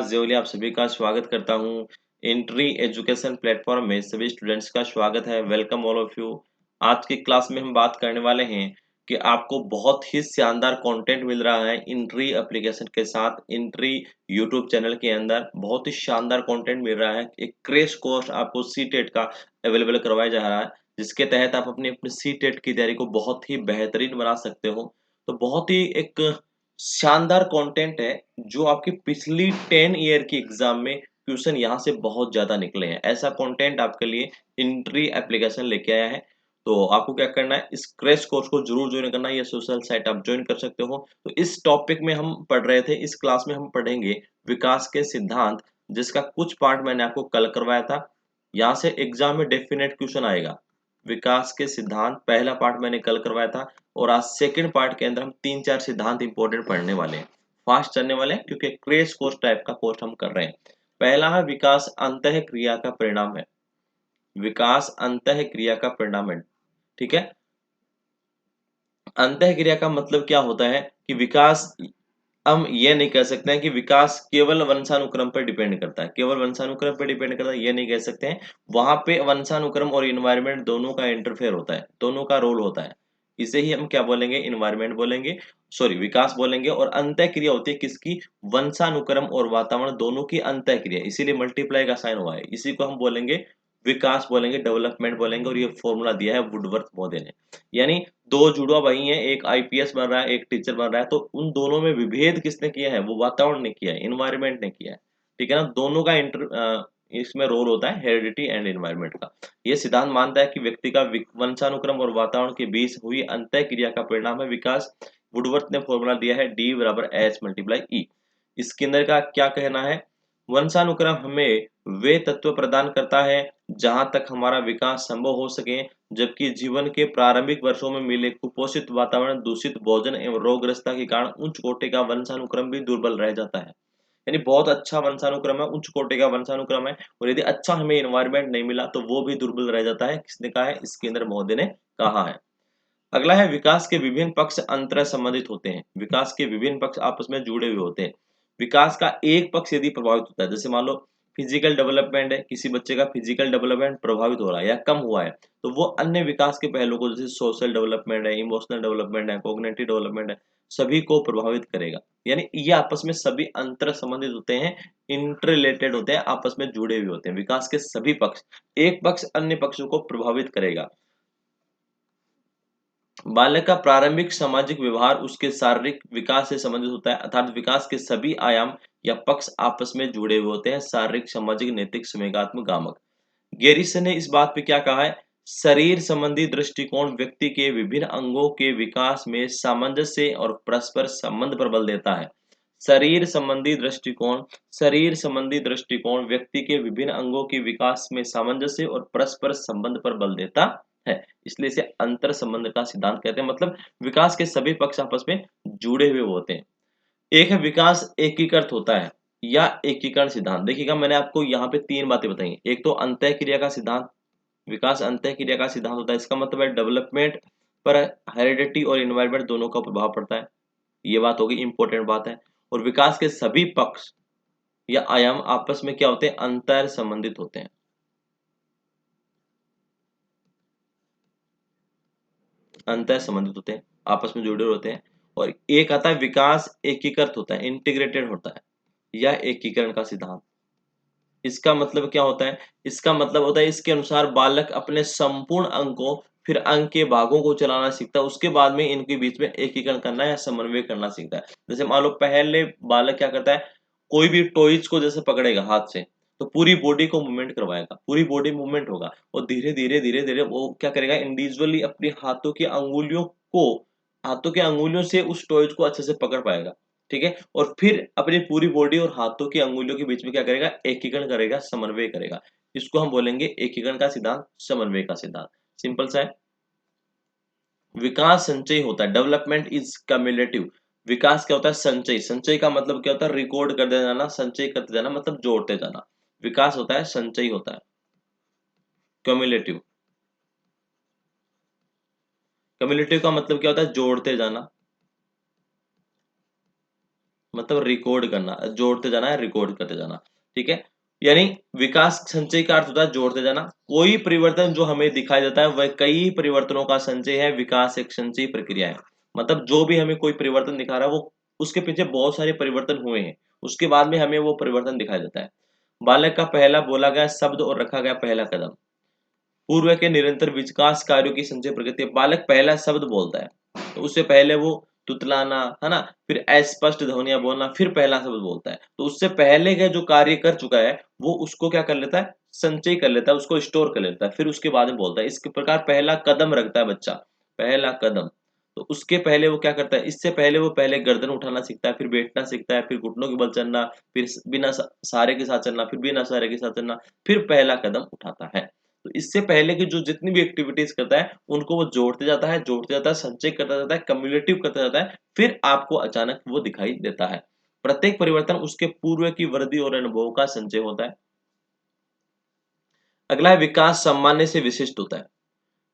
जेवली आप सभी का स्वागत करता हूँ। एंट्री एजुकेशन प्लेटफॉर्म में सभी स्टूडेंट्स का स्वागत है। Welcome all of you. आज की क्लास में हम बात करने वाले हैं कि आपको बहुत ही शानदार कंटेंट मिल रहा है एंट्री एप्लीकेशन के साथ। एंट्री यूट्यूब चैनल के अंदर बहुत ही शानदार कंटेंट मिल रहा है। एक क्रैश कोर्स आपको सीटेट का अवेलेबल करवाया जा रहा है, जिसके तहत आप अपनी अपनी सीटेट की तैयारी को बहुत ही बेहतरीन बना सकते हो। तो बहुत ही एक शानदार कंटेंट है जो आपकी पिछली 10 ईयर की एग्जाम में क्वेश्चन यहाँ से बहुत ज्यादा निकले हैं। ऐसा कंटेंट आपके लिए एंट्री एप्लीकेशन लेके आया है। तो आपको क्या करना है, इस क्रैश कोर्स को जरूर ज्वाइन करना है। ये सोशल साइट आप ज्वाइन कर सकते हो। तो इस टॉपिक में हम पढ़ रहे थे, इस क्लास में हम पढ़ेंगे विकास के सिद्धांत, जिसका कुछ पार्ट मैंने आपको कल करवाया था। यहाँ से एग्जाम में डेफिनेट क्वेश्चन आएगा। विकास के सिद्धांत पहला पार्ट मैंने कल करवाया था, और आज सेकंड पार्ट के अंदर हम 3-4 सिद्धांत इंपॉर्टेंट पढ़ने वाले हैं। फास्ट चलने वाले हैं क्योंकि क्रैश कोर्स टाइप का कोर्स हम कर रहे हैं। पहला है विकास अंतः क्रिया का परिणाम है। विकास अंतः क्रिया का परिणाम है। ठीक है। अंतः क्रिया का मतलब क्या होता है कि विकास, हम ये नहीं कह सकते हैं कि विकास केवल वंशानुक्रम पर डिपेंड करता है। केवल वंशानुक्रम पर डिपेंड करता है ये नहीं कह सकते हैं। वहां पे वंशानुक्रम और इन्वायरमेंट दोनों का इंटरफेयर होता है, दोनों का रोल होता है। इसे ही हम क्या बोलेंगे, इन्वायरमेंट बोलेंगे, सॉरी विकास बोलेंगे। और अंतः क्रिया होती है किसकी, वंशानुक्रम और वातावरण दोनों की अंतः क्रिया, इसीलिए मल्टीप्लाई का साइन हुआ है। इसी को हम बोलेंगे विकास बोलेंगे, डेवलपमेंट बोलेंगे। और ये फॉर्मूला दिया है वुडवर्थ महोदय ने। यानी दो जुड़वा भाई हैं, एक आईपीएस बन रहा है, एक टीचर बन रहा है, तो उन दोनों में विभेद किसने किया है, वो वातावरण ने किया है, इन्वायरमेंट ने किया है। ठीक है ना। दोनों का इसमें रोल होता है, हेरिडिटी एंड एनवायरनमेंट का। ये सिद्धांत मानता है कि व्यक्ति का वंशानुक्रम और वातावरण के बीच हुई अंतः क्रिया का परिणाम है विकास। वुडवर्थ ने फॉर्मूला दिया है डी बराबर एच मल्टीप्लाई ई। इसके अंदर का क्या कहना है, वंशानुक्रम हमें वे तत्व प्रदान करता है जहां तक हमारा विकास संभव हो सके, जबकि जीवन के प्रारंभिक वर्षों में मिले कुपोषित वातावरण, दूषित भोजन एवं रोगग्रस्तता के कारण उच्च कोटि का वंशानुक्रम भी दुर्बल रह जाता है। यानी बहुत अच्छा वंशानुक्रम है, उच्च कोटि का वंशानुक्रम है, और यदि अच्छा हमें एनवायरनमेंट नहीं मिला तो वो भी दुर्बल रह जाता है। किसने कहा है, इसके अंदर महोदय ने कहा है। अगला है विकास के विभिन्न पक्ष अंतर संबंधित होते हैं। विकास के विभिन्न पक्ष आपस में जुड़े हुए होते हैं। विकास का एक पक्ष यदि प्रभावित होता है, जैसे मान लो फिजिकल डेवलपमेंट है, किसी बच्चे का फिजिकल डेवलपमेंट प्रभावित हो रहा है या कम हुआ है, तो वो अन्य विकास के पहलुओं को, जैसे सोशल डेवलपमेंट है, इमोशनल डेवलपमेंट है, कॉग्निटिव डेवलपमेंट है, सभी को प्रभावित करेगा। यानी ये आपस में सभी अंतर संबंधित होते हैं, इंटर रिलेटेड होते हैं, आपस में जुड़े हुए होते हैं। विकास के सभी पक्ष, एक पक्ष अन्य पक्षों को प्रभावित करेगा। बालक का प्रारंभिक सामाजिक व्यवहार उसके शारीरिक विकास से संबंधित होता है, अर्थात विकास के सभी आयाम या पक्ष आपस में जुड़े हुए होते हैं, शारीरिक, सामाजिक, नैतिक, संवेगात्मक, गामक। गेरिसन ने इस बात पे क्या कहा है, शरीर संबंधी दृष्टिकोण व्यक्ति के विभिन्न अंगों के विकास में सामंजस्य और परस्पर संबंध पर बल देता है। शरीर संबंधी दृष्टिकोण, शरीर संबंधी दृष्टिकोण व्यक्ति के विभिन्न अंगों के विकास में सामंजस्य और परस्पर संबंध पर बल देता है। इसलिए इसे अंतर संबंध का सिद्धांत कहते हैं। मतलब विकास के सभी पक्ष आपस में जुड़े हुए होते हैं। एक है विकास एकीकृत होता है या एकीकरण सिद्धांत। देखिएगा, मैंने आपको यहाँ पे 3 बातें बताई। एक तो अंतः क्रिया का सिद्धांत, विकास अंतः क्रिया का सिद्धांत होता है। इसका मतलब है डेवलपमेंट पर हेरिडिटी और एनवायरनमेंट दोनों का प्रभाव पड़ता है। ये बात होगी, इंपॉर्टेंट बात है। और विकास के सभी पक्ष या आयाम आपस में क्या होते हैं, अंतर संबंधित होते हैं। अंतर संबंधित होते हैं, आपस में जुड़े होते हैं। और एक आता है विकास एकीकृत होता है, इंटीग्रेटेड होता है, या एकीकरण का सिद्धांत। इसका मतलब क्या होता है, इसका मतलब होता है इसके अनुसार बालक अपने संपूर्ण अंग को, फिर अंग के भागों को चलाना सीखता है, उसके बाद में इनके बीच में एकीकरण करना या समन्वय करना सीखता है। जैसे मान लो पहले बालक क्या करता है, कोई भी टॉयज को जैसे पकड़ेगा हाथ से, तो पूरी बॉडी को मूवमेंट करवाएगा, पूरी बॉडी मूवमेंट होगा, और धीरे धीरे वो क्या करेगा, इंडिविजुअली अपने हाथों के अंगुलियों से उस टॉयज को अच्छे से पकड़ पाएगा। ठीक है। और फिर अपनी पूरी बॉडी और हाथों की अंगुलियों के बीच में क्या करेगा, एकीकरण करेगा, समन्वय करेगा। इसको हम बोलेंगे एकीकरण का सिद्धांत, समन्वय का सिद्धांत। सिंपल सा है। विकास संचय होता है, डेवलपमेंट इज कम्युलेटिव। विकास क्या होता है, संचय। संचय का मतलब क्या होता है, रिकॉर्ड करते जाना, संचय करते जाना, मतलब जोड़ते जाना। विकास होता है, संचय होता है, कम्युलेटिव। कम्युलेटिव का मतलब क्या होता है, जोड़ते जाना। मतलब रिकॉर्ड करना, जोड़ते जाना है, रिकॉर्ड करते जाना, ठीक है। यानी विकास संचय का अर्थ होता है जोड़ते जाना। कोई परिवर्तन जो हमें दिखाई देता है वह कई परिवर्तनों का संचय है। विकास एक संचयी प्रक्रिया है। मतलब जो भी हमें कोई परिवर्तन दिखा रहा है वो उसके पीछे बहुत सारे परिवर्तन हुए हैं, उसके बाद में हमें वो परिवर्तन दिखाई देता है। बालक का पहला बोला गया शब्द और रखा गया पहला कदम, पूर्व के निरंतर विकास कार्यों की संचय प्रगति। बालक पहला शब्द बोलता है, तो उससे पहले वो तुतलाना, है ना, फिर अस्पष्ट ध्वनियां बोलना, फिर पहला शब्द बोलता है। तो उससे पहले का जो कार्य कर चुका है वो उसको क्या कर लेता है, संचय कर लेता है, उसको स्टोर कर लेता है, फिर उसके बाद में बोलता है। इस प्रकार पहला कदम रखता है बच्चा, पहला कदम। तो उसके पहले वो क्या करता है, इससे पहले वो पहले गर्दन उठाना सीखता है, फिर बैठना सीखता है, फिर घुटनों के बल चलना, फिर बिना सहारे के साथ चलना, फिर बिना सहारे के साथ चलना, फिर पहला कदम उठाता है। तो इससे पहले की जो जितनी भी एक्टिविटीज करता है उनको वो जोड़ते जाता है, जोड़ते जाता है, संचय करता जाता है, कम्युलेटिव करता जाता है, फिर आपको अचानक वो दिखाई देता है। प्रत्येक परिवर्तन उसके पूर्व की वृद्धि और अनुभव का संचय होता है। अगला है विकास सामान्य से विशिष्ट होता है।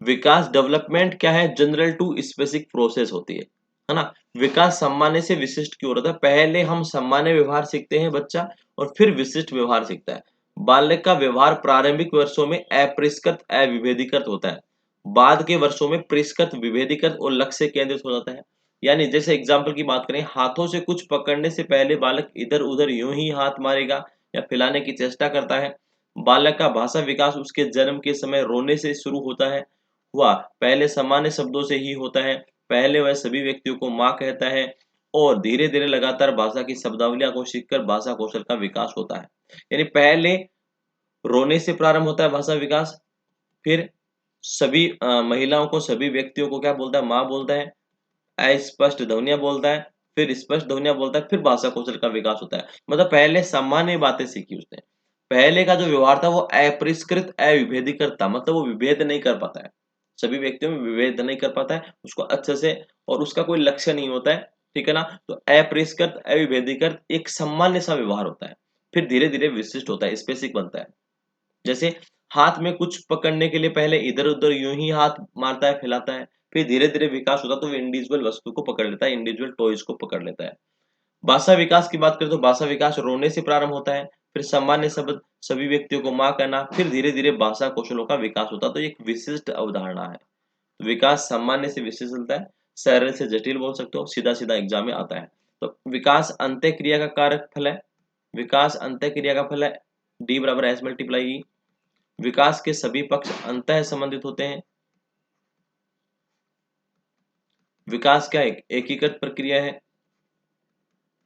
विकास डेवलपमेंट क्या है, जनरल टू स्पेसिफिक प्रोसेस होती है ना। विकास सामान्य से विशिष्ट की ओर होता है। पहले हम सामान्य व्यवहार सीखते हैं बच्चा, और फिर विशिष्ट व्यवहार सीखता है। बालक का व्यवहार प्रारंभिक वर्षों में अपरिष्कृत अविभेदीकृत होता है, बाद के वर्षों में परिष्कृत विभेदीकृत और लक्ष्य केंद्रित हो जाता है। यानी जैसे एग्जाम्पल की बात करें, हाथों से कुछ पकड़ने से पहले बालक इधर उधर यूं ही हाथ मारेगा या फैलाने की चेष्टा करता है। बालक का भाषा विकास उसके जन्म के समय रोने से शुरू होता है, हुआ, पहले सामान्य शब्दों से ही होता है। पहले वह सभी व्यक्तियों को माँ कहता है, और धीरे धीरे लगातार भाषा की शब्दावलियां को सीखकर भाषा कौशल का विकास होता है। यानी पहले रोने से प्रारंभ होता है भाषा विकास, फिर सभी महिलाओं को, सभी व्यक्तियों को क्या बोलता है, माँ बोलता है, अस्पष्ट ध्वनियां बोलता है, फिर स्पष्ट ध्वनियां बोलता है, फिर भाषा कौशल का विकास होता है। मतलब पहले सामान्य बातें सीखी उसने। पहले का जो व्यवहार था वो अपरिष्कृत अविभेदीकृत था, मतलब वो विभेद नहीं कर पाता है, सभी व्यक्तियों में विभेद नहीं कर पाता है उसको अच्छे से, और उसका कोई लक्ष्य नहीं होता है, ठीक है ना। तो अपरिष्कृत अविभेदीकृत एक सामान्य सा व्यवहार होता है, फिर धीरे धीरे विशिष्ट होता है, स्पेसिफिक बनता है। जैसे हाथ में कुछ पकड़ने के लिए पहले इधर उधर यूं ही हाथ मारता है, फैलाता है, फिर धीरे धीरे विकास होता है तो वो इंडिविजुअल वस्तु को पकड़ लेता है, इंडिविजुअल टॉयज को पकड़ लेता है। भाषा विकास की बात करें तो भाषा विकास रोने से प्रारंभ होता है, फिर सामान्य शब्द, सभी व्यक्तियों को माँ कहना, फिर धीरे धीरे भाषा कौशलों का विकास होता है। तो एक विशिष्ट अवधारणा है। तो विकास सामान्य से विशिष्ट होता है, सरल से जटिल बोल सकते हो, सीधा सीधा एग्जाम में आता है। तो विकास अंत्य क्रिया का कारक फल है, विकास अंत्य क्रिया का फल है, डी बराबर एस मल्टीप्लाई ई। विकास के सभी पक्ष अंतः संबंधित होते हैं। विकास क्या एक एकीकृत प्रक्रिया है।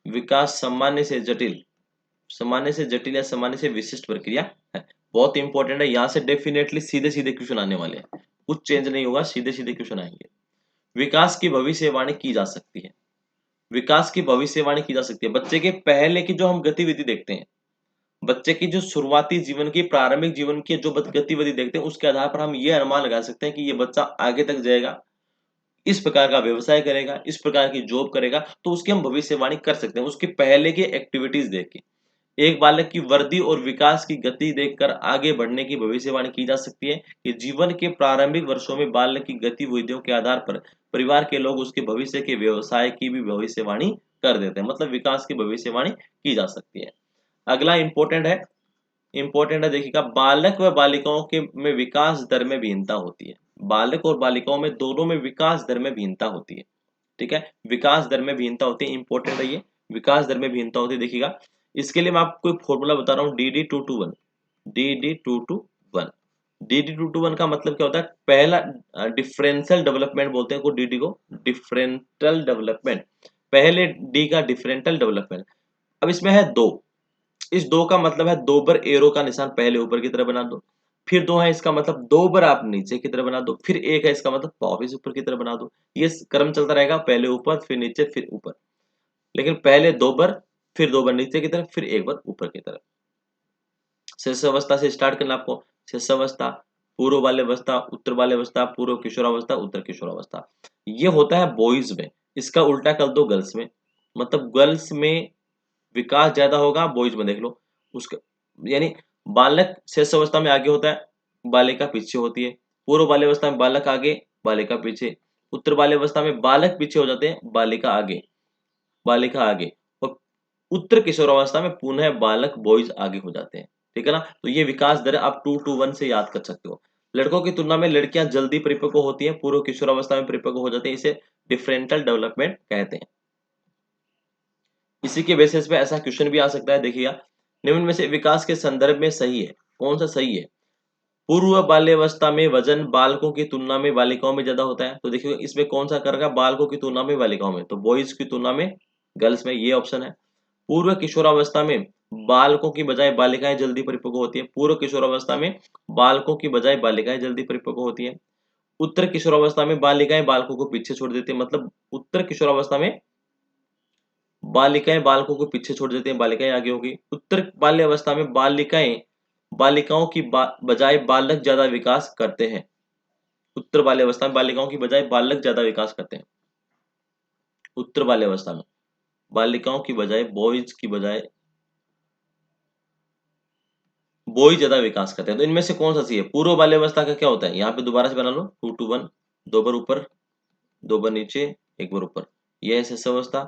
विकास सामान्य से जटिल, सामान्य से जटिल या सामान्य से विशिष्ट प्रक्रिया है। बहुत इंपॉर्टेंट है, यहाँ से डेफिनेटली सीधे सीधे क्वेश्चन आने वाले हैं, कुछ चेंज नहीं होगा, सीधे सीधे क्वेश्चन आएंगे। विकास की भविष्यवाणी की जा सकती है। विकास की भविष्यवाणी की जा सकती है। बच्चे के पहले की जो हम गतिविधि देखते हैं, बच्चे की जो शुरुआती जीवन की, प्रारंभिक जीवन की जो गतिविधि देखते हैं, उसके आधार पर हम ये अनुमान लगा सकते हैं कि ये बच्चा आगे तक जाएगा, इस प्रकार का व्यवसाय करेगा, इस प्रकार की जॉब करेगा, तो उसकी हम भविष्यवाणी कर सकते हैं उसकी पहले की एक्टिविटीज देख के। एक बालक की वृद्धि और विकास की गति देखकर आगे बढ़ने की भविष्यवाणी की जा सकती है कि जीवन के प्रारंभिक वर्षों में बालक की गतिविधियों के आधार पर परिवार के लोग उसके भविष्य के व्यवसाय की भी भविष्यवाणी कर देते हैं। मतलब विकास की भविष्यवाणी की जा सकती है। अगला इंपॉर्टेंट है, देखिएगा, बालक व बालिकाओं के में विकास दर में भिन्नता होती है। बालक और बालिकाओं में दोनों में विकास दर में भिन्नता होती है, ठीक है, विकास दर में भिन्नता होती है, इंपॉर्टेंट है ये, विकास दर में भिन्नता होती है। देखिएगा, इसके लिए मैं आपको एक फॉर्मूला बता रहा हूँ, DD2 to 1, DD2 to 1। DD2 to 1 का मतलब क्या होता है, पहला डिफरेंशियल डेवलपमेंट बोलते हैं को, DD को डिफरेंशियल डेवलपमेंट, पहले D का डिफरेंशियल डेवलपमेंट। अब इसमें है दो, इस दो का मतलब है दो बार एरो का निशान पहले ऊपर की तरफ बना दो, फिर दो है इसका मतलब दो बार आप नीचे की तरफ बना दो, फिर एक है इसका मतलब वापिस ऊपर की तरफ बना दो। ये क्रम चलता रहेगा, पहले ऊपर फिर नीचे फिर ऊपर, लेकिन पहले दो बार, फिर दो बार नीचे की तरफ, फिर एक बार ऊपर की तरफ। शिशुअवस्था से स्टार्ट करना आपको, शिशुअवस्था, पूर्व बाल्यावस्था, उत्तर बाल्यावस्था, पूर्व किशोरावस्था, उत्तर किशोरावस्था। ये होता है बॉयज में, इसका उल्टा कर दो गर्ल्स में। मतलब गर्ल्स में विकास ज्यादा होगा, बॉयज में देख लो उसका, यानी बालक शेष अवस्था में आगे होता है, बालिका पीछे होती है। पूर्व बाल्यावस्था में बालक आगे, बालिका पीछे। उत्तर बाल्यावस्था में बालक पीछे हो जाते हैं, बालिका आगे, बालिका आगे। और उत्तर किशोरावस्था में पुनः बालक बॉयज आगे हो जाते हैं, ठीक है ना। तो ये विकास दर आप 2 to 1 से याद कर सकते हो। लड़कों की तुलना में लड़कियां जल्दी परिपक्व होती हैं, पूर्व किशोरावस्था में परिपक्व हो जाती है, इसे डिफरेंशियल डेवलपमेंट कहते हैं। इसी के बेसिस पे ऐसा क्वेश्चन भी आ सकता है, देखिएगा, निम्न में से विकास के संदर्भ में सही है, कौन सा सही है। पूर्व बाल्यावस्था में वजन बालकों की तुलना में बालिकाओं में ज्यादा होता है, तो देखिए इसमें कौन सा करेगा, बालकों की तुलना में बालिकाओं में, तो बॉयज की तुलना में गर्ल्स में, ये ऑप्शन है। पूर्व किशोरावस्था में बालकों की बजाय बालिकाएं जल्दी परिपक्व होती है, पूर्व किशोरावस्था में बालकों की बजाय बालिकाएं जल्दी परिपक्व होती है। उत्तर किशोरावस्था में बालिकाएं बालकों को पीछे छोड़ देती है, मतलब उत्तर किशोरावस्था में बालिकाएं बालकों को पीछे छोड़ देती हैं, बालिकाएं आगे होगी। उत्तर बाल्यावस्था में बालिकाएं बालिकाओं की बजाय बालक ज्यादा विकास करते हैं। उत्तर बाल्यावस्था में बालिकाओं की बजाय बालक ज्यादा विकास करते हैं। उत्तर बाल्यावस्था में बालिकाओं की बजाय बॉयज की बजाय बॉयज ज्यादा विकास करते हैं। तो इनमें से कौन सा सही है। पूर्व बाल्यावस्था का क्या होता है, यहाँ पे दोबारा से बना लो, 2 to 1, 2 बार ऊपर 2 बार नीचे 1 बार ऊपर, यह है शिशुअवस्था,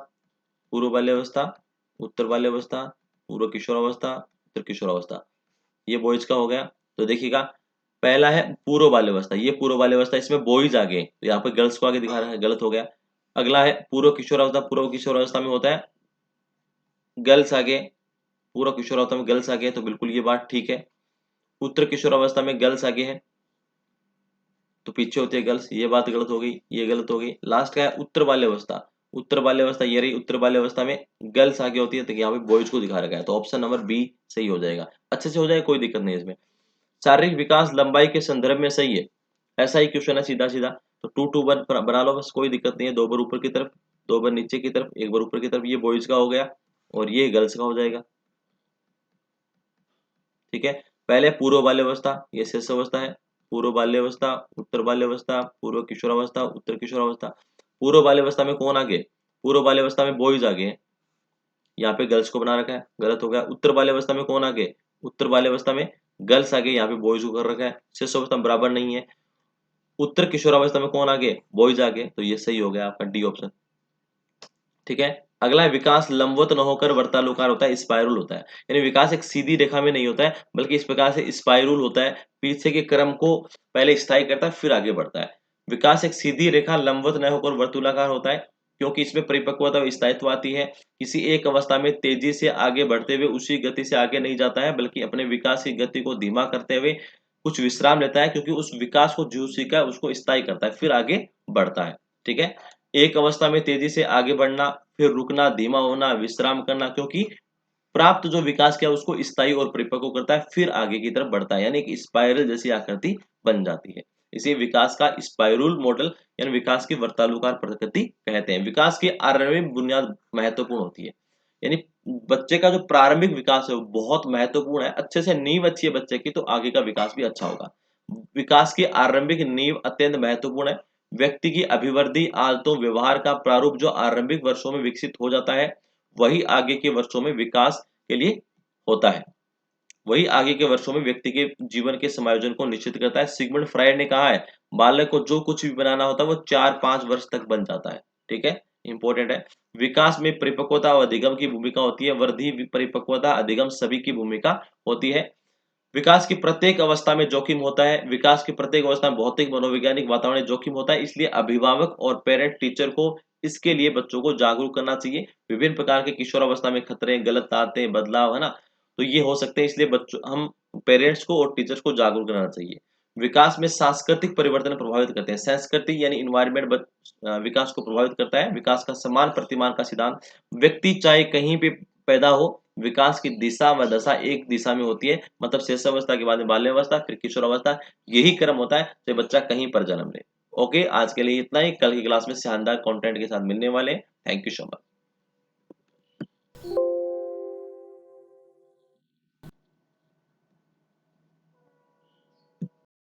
पूर्व बाल्यावस्था, उत्तर बाल्यावस्था, पूर्व किशोरावस्था, उत्तर किशोरावस्था, ये बॉयज का हो गया। तो देखिएगा, पहला है पूर्व बाल्यावस्था, ये पूर्व बाल्यावस्था, इसमें बॉयज आ गए, तो यहाँ पे गर्ल्स को आगे दिखा रहा है, गलत हो गया। अगला है पूर्व किशोरावस्था, पूर्व किशोरावस्था में होता है गर्ल्स आगे, पूर्व किशोरावस्था में गर्ल्स आगे, तो बिल्कुल ये बात ठीक है। उत्तर किशोरावस्था में गर्ल्स आगे है, तो पीछे होती है गर्ल्स, ये बात गलत हो गई, ये गलत हो गई। लास्ट का है उत्तर बाल्यावस्था, उत्तर बाल्यावस्था ये रही, उत्तर बाल्यावस्था में गर्ल्स आगे होती है, तो यहाँ पे बॉयज को दिखा रखा है, तो ऑप्शन नंबर बी सही हो जाएगा। अच्छे से हो जाएगा, कोई दिक्कत नहीं है इसमें। शारीरिक विकास लंबाई के संदर्भ में सही है, ऐसा ही क्वेश्चन है सीधा सीधा, तो 2 to 1 बना लो बस, कोई दिक्कत नहीं है। 2 बार ऊपर की तरफ, 2 बार नीचे की तरफ, 1 बार ऊपर की तरफ, ये बॉयज का हो गया और ये गर्ल्स का हो जाएगा, ठीक है। पहले पूर्व बाल्यावस्था, ये शेष अवस्था है, पूर्व बाल्यावस्था, उत्तर बाल्यावस्था, पूर्व किशोरावस्था, उत्तर किशोरावस्था। पूर्व बाल्यावस्था में कौन आगे, पूर्व बाल्यावस्था में बॉयज आगे हैं, यहाँ पे गर्ल्स को बना रखा है, गलत हो गया। उत्तर बाल्यावस्था में कौन आगे, उत्तर बाल्यावस्था में गर्ल्स आगे, यहाँ पे बॉयज को कर रखा है, शेष अवस्था बराबर नहीं है। उत्तर किशोरावस्था में कौन आगे, बॉयज आगे, तो ये सही हो गया आपका डी ऑप्शन, ठीक है। अगला है विकास लंबवत न होकर वर्तानुकार होता है, स्पाइरल होता है, यानी विकास एक सीधी रेखा में नहीं होता है, बल्कि इस प्रकार से स्पाइरल होता है, पीछे के क्रम को पहले स्थायी करता है फिर आगे बढ़ता है। विकास एक सीधी रेखा लंबवत न होकर वर्तुलाकार होता है, क्योंकि इसमें परिपक्वता और स्थायित्व आती है। किसी एक अवस्था में तेजी से आगे बढ़ते हुए उसी गति से आगे नहीं जाता है, बल्कि अपने विकास की गति को धीमा करते हुए कुछ विश्राम लेता है, क्योंकि उस विकास को जो सीखा है उसको स्थायी करता है फिर आगे बढ़ता है, ठीक है। एक अवस्था में तेजी से आगे बढ़ना, फिर रुकना, धीमा होना, विश्राम करना, क्योंकि प्राप्त जो विकास किया उसको स्थायी और परिपक्व करता है फिर आगे की तरफ बढ़ता है, यानी कि स्पाइरल जैसी आकृति बन जाती है। इसे विकास का स्पाइरल मॉडल यानी विकास की वर्तानुकार प्रकृति कहते हैं। विकास की आरंभिक बुनियाद महत्वपूर्ण होती है, यानी बच्चे का जो प्रारंभिक विकास है वो बहुत महत्वपूर्ण है। अच्छे से नींव अच्छी है बच्चे की, तो आगे का विकास भी अच्छा होगा। विकास की आरंभिक नींव अत्यंत महत्वपूर्ण है। व्यक्ति की अभिवृद्धि, आदतों, व्यवहार का प्रारूप जो आरंभिक वर्षों में विकसित हो जाता है, वही आगे के वर्षों में विकास के लिए होता है। वही आगे के वर्षों में व्यक्ति के जीवन के समायोजन को निश्चित करता है। सिगमंड फ्राइड ने कहा है, बालक को जो कुछ भी बनाना होता है वो 4-5 वर्ष तक बन जाता है, ठीक है, इंपॉर्टेंट है। विकास में परिपक्वता और अधिगम की भूमिका होती है, वृद्धि, परिपक्वता, अधिगम सभी की भूमिका होती है। विकास की प्रत्येक अवस्था में जोखिम होता है, विकास की प्रत्येक अवस्था में भौतिक, मनोवैज्ञानिक, वातावरणीय जोखिम होता है, इसलिए अभिभावक और पेरेंट टीचर को इसके लिए बच्चों को जागरूक करना चाहिए। विभिन्न प्रकार के किशोरावस्था में खतरे, गलत आदतें, बदलाव, है ना, तो ये हो सकते हैं, इसलिए बच्चों हम पेरेंट्स को और टीचर्स को जागरूक करना चाहिए। विकास में सांस्कृतिक परिवर्तन प्रभावित करते हैं, संस्कृति यानी इन्वायरमेंट विकास को प्रभावित करता है। विकास का समान प्रतिमान का सिद्धांत, व्यक्ति चाहे कहीं भी पैदा हो, विकास की दिशा व दशा एक दिशा में होती है, मतलब शेषावस्था के बाद में बाल्यावस्था, फिर किशोरावस्था, यही क्रम होता है चाहे बच्चा कहीं पर जन्म ले। ओके, आज के लिए इतना ही, कल की क्लास में शानदार कंटेंट के साथ मिलने वाले हैं। Thank you so much.